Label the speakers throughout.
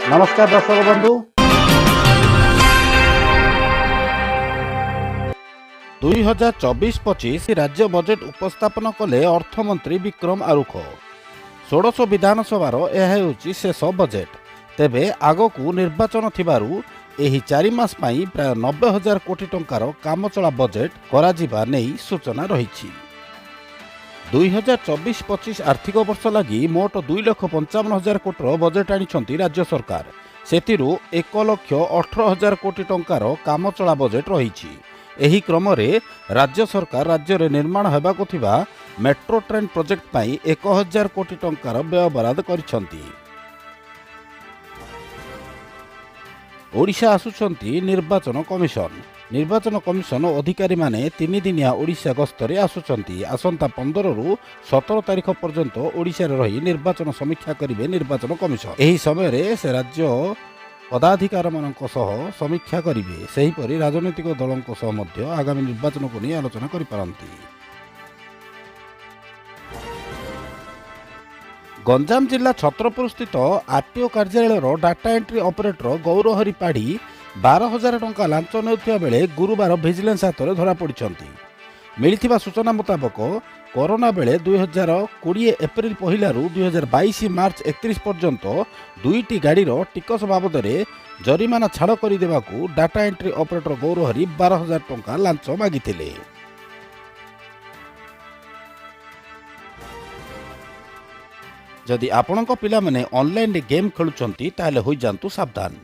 Speaker 1: नमस्कार दर्शक बंधु 2024-25 राज्य बजेट उपस्थापन कले अर्थमंत्री विक्रम आरुख। 16 विधानसभार यह हेउची शेष बजेट। तेबे आगकू निर्वाचन थिबारु एही 4 मास पाई प्राय 90,000 कोटी टंकार कामचला बजेट कराजिबा नेई सूचना रहिछि। 2024-25 आर्थिक वर्ष लगी मोट 2,55,000 कोटी बजेट आनिछंती राज्य सरकार। सेतिरु 1,18,000 कोटी टंकार कामचला बजेट रहिछि। एही क्रम रे राज्य सरकार राज्य रे निर्माण हेबाकु थिबा मेट्रो ट्रेन प्रोजेक्ट पाई 1,000 कोटी टंकार व्यय बराद करिछंती। ओडिशा आसुछंती निर्वाचन कमिशन अधिकारी माने 3 दिनिया ओडिशा गस्तरे आसुछंती। आसंता 15 रु 17 तारिख पर्यंत ओडिशा रे रही निर्वाचन समीक्षा करिवे निर्वाचन कमिशन। एही समय रे से राज्य पदाधिकार मानक सह समीक्षा करिवे। सेहीपरि राजनैतिक दलक सह मध्य आगामी निर्वाचन को नहीं आलोचना करि पारंती। गंजाम जिला छत्रपुर स्थित आरटीओ कार्यालय डाटा एंट्री ऑपरेटर गौरहरि पाढ़ी 12,000 टंका लांच नेउथिबा बेले गुरुवार विजिलेंस हाथ में धरा पड़िछंती। मिलिथिबा सूचना मुताबक कोरोना बेले 2020 एप्रिल 1 रु 2022 मार्च 31 पर्यंत 2टी गाड़ीर टिकस बाबद जरिमाना छाड़ करदेवाकू डाटा एंट्री ऑपरेटर गौरहरि 12,000 टंका लांच मागिथिले। जदि आपणक पिला माने ऑनलाइन गेम खेलुछंती ताले होई जांतु सावधान।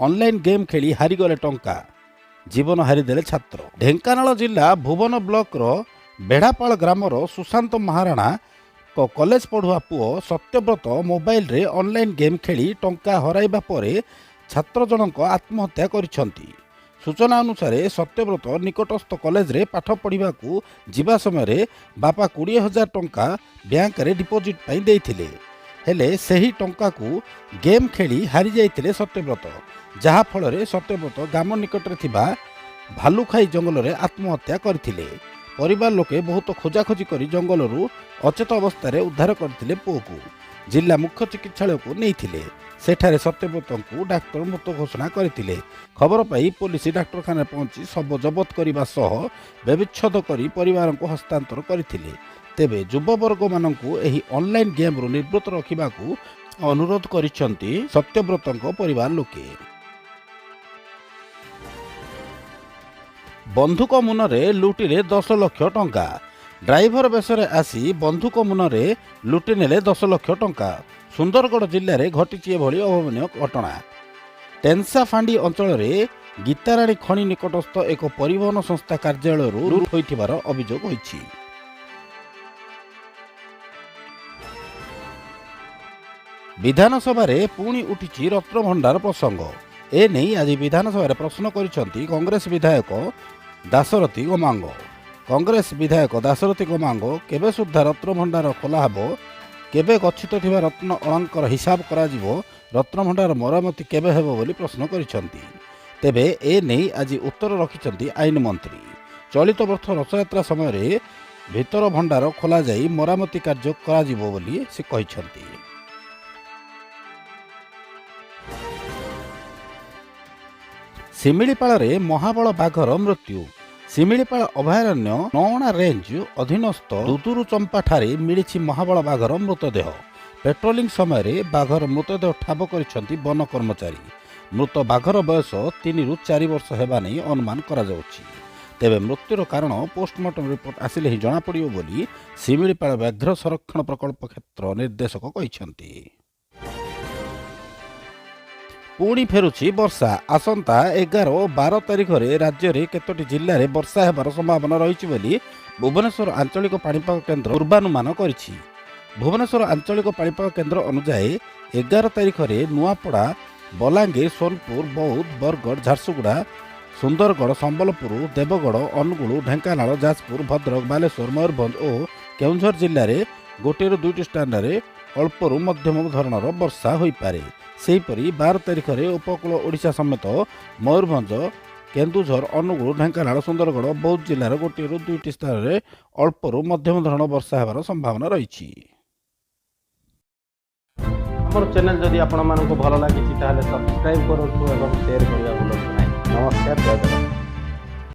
Speaker 1: ऑनलाइन गेम खेली हारिगले टंका, जीवन हारिदेले छात्र। ढेंकानाल जिला भुवन ब्लॉक रो बेढ़ापाल ग्रामर सुशांत महाराणा को कॉलेज पढ़ुआ पुओ सत्यव्रत मोबाइल रे ऑनलाइन गेम खेली टंका हराइबा परे छात्र जनक आत्महत्या करिछंती। सूचना अनुसार सत्यव्रत निकटस्थ कॉलेज रे पाठ पढ़िबाकू जिबा समय बापा 20,000 टंका बैंक रे डिपोजिट पाई देइथिले। हेले सही टंका को गेम खेली हारी जाइथिले सत्यव्रत, जहा फल रे सत्यव्रत गाम निकट रे थिबा भालुखाई जंगल रे आत्महत्या करथिले। परिवार लोके बहुत खोजाखोजी करी जंगल रु अचेत अवस्था उद्धार करथिले पुओ को जिला मुख्य चिकित्सालय को नैथिले। सेठारे सत्यव्रत को डाक्टर मृत घोषणा करथिले। खबर पाई पुलिस डाक्तरखाना पहुंची शव जबत करने सह व्यविच्छेद करी परिवार को हस्तांतर करथिले। तेबे युववर्ग मानकू एही ऑनलाइन गेम रु निवृत्त रखिबाकू अनुरोध करिसंती सत्यव्रतଙ୍କ परिवार लोके। बंधुक मुନରେ लुटिले 10 लाख टंका। ड्राइवर बेसरे आसी बंधुक मुନରେ लुटि नेले 10 लाख टंका। सुंदरगढ़ जिले में घटी एभली अभावनीय घटना। टेंसा फांडी अंचल में गीताराणी खणी निकटस्थ एक परिवहन संस्था कार्यालय लुट होइथिबार अभियोग होइछि। विधानसभा पुणी उठिछि रत्नभंडार प्रसंग। ए नहीं आज विधानसभा प्रश्न करिसंती कांग्रेस विधायक दाशरथी गोमांग। कांग्रेस विधायक दाशरथी गोमांग केबे सुद्धा रत्नभंडार खोला हबो, केबे गच्छित थिबा रत्न अलंकार हिसाब करा जिवो, रत्नभंडार मरामती केबे हेबो बोली प्रश्न करिसंती। तेबे ए नहीं आज उत्तर रखिसंती आईन मंत्री। चलित वर्ष रथयात्रा समय भितर भंडार खोला जाई मरामती कार्य करा जिवो बोली से कहिसंती। शिमिलीपाल महाबल बाघर मृत्यु। शिमिलीपाल अभयारण्य नौणा रेंज अधीनस्थ दुदुरु चंपा ठारे मिली महाबल बाघर मृतदेह। पेट्रोलिंग समय बाघर मृतदेह ठाब करिसंती वन कर्मचारी। मृत बाघर बयस 3 रु 4 वर्ष हेबा नै अनुमान करा जाउछि। तेबे मृत्युर कारण पोस्टमार्टम रिपोर्ट आसिले ही जଣା पड़ियो बोली शिमिलीपाल व्याघ्र संरक्षण प्रकल्प क्षेत्र निर्देशक कहिसंती। पुणी फेरुछि वर्षा। आसंता 11 और 12 तारिख रे राज्य रे केतोटी जिल्ला रे वर्षा हेबार संभावना रहिछि बोली भुवनेश्वर आंचलिक पाणीपाग केन्द्र पूर्वानुमान करिछि। भुवनेश्वर आंचलिक पाणीपाग केन्द्र अनुसार 11 तारिख रे नुआपड़ा, बलांगीर, सोनपुर, बौद्ध, बरगढ़, झारसुगुड़ा, सुंदरगढ़, संबलपुर, देवगढ़, अनुगुल, ढेंकानाल, जाजपुर, भद्रक, बालेश्वर, मयूरभंज और केउंझर जिल्ला रे 1 ରୁ 2ଟି ସ୍ଥାନରେ ଅଳ୍ପରୁ ମଧ୍ୟମ ଧରଣର ବର୍ଷା ହୋଇପାରେ। सेहीपरि 12 तारिख में उपकूल ओडिशा समेत मयूरभंज, केन्दुझर, अनुगुल, ढेंकानाल, सुंदरगढ़, बौद्ध जिलार 1 ରୁ 2ଟି स्थान में अल्परू मध्यम धरण वर्षा होबार संभावना रही। ମୋର ଚ୍ୟାନେଲ୍ ଯଦି ଆପଣମାନଙ୍କୁ ଭଲ ଲାଗିଛି ତାହେଲେ ସବସ୍କ୍ରାଇବ୍ କରନ୍ତୁ ଏବଂ ସେୟାର କରିବା ଭୁଲନ୍ତୁ ନାହିଁ। ନମସ୍କାର, ଜୟ ଜଗନ୍ନାଥ।